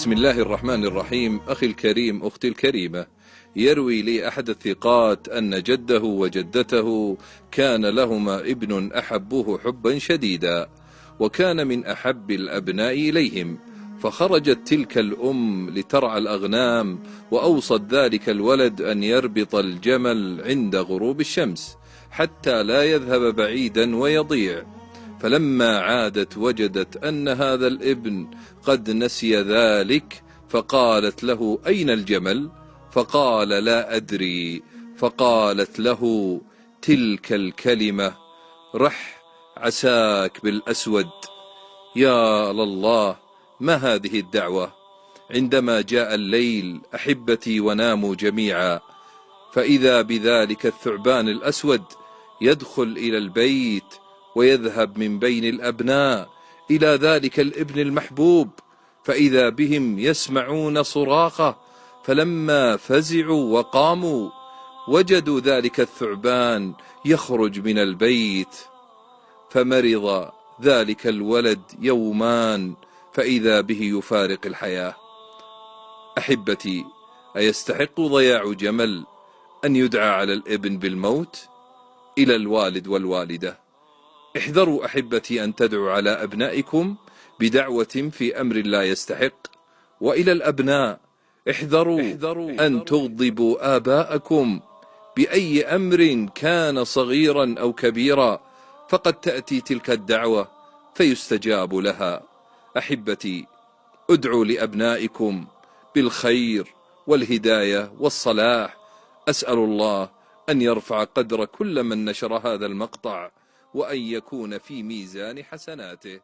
بسم الله الرحمن الرحيم. أخي الكريم، أختي الكريمة، يروي لي أحد الثقات أن جده وجدته كان لهما ابن أحبوه حبا شديدا، وكان من أحب الأبناء إليهم، فخرجت تلك الأم لترعى الأغنام، وأوصت ذلك الولد أن يربط الجمل عند غروب الشمس حتى لا يذهب بعيدا ويضيع. فلما عادت وجدت أن هذا الابن قد نسي ذلك، فقالت له: أين الجمل؟ فقال: لا أدري. فقالت له تلك الكلمة: رح عساك بالأسود. يا لله، ما هذه الدعوة! عندما جاء الليل أحبتي وناموا جميعا، فإذا بذلك الثعبان الأسود يدخل إلى البيت ويذهب من بين الأبناء إلى ذلك الابن المحبوب، فإذا بهم يسمعون صراخه، فلما فزعوا وقاموا وجدوا ذلك الثعبان يخرج من البيت. فمرض ذلك الولد يومان، فإذا به يفارق الحياة. أحبتي، أيستحق ضياع جمل أن يدعى على الابن بالموت؟ إلى الوالد والوالدة، احذروا أحبتي أن تدعوا على أبنائكم بدعوة في أمر لا يستحق. وإلى الأبناء، احذروا أن تغضبوا آباءكم بأي أمر كان صغيرا أو كبيرا، فقد تأتي تلك الدعوة فيستجاب لها. أحبتي، ادعوا لأبنائكم بالخير والهداية والصلاح. أسأل الله أن يرفع قدر كل من نشر هذا المقطع، وأن يكون في ميزان حسناته.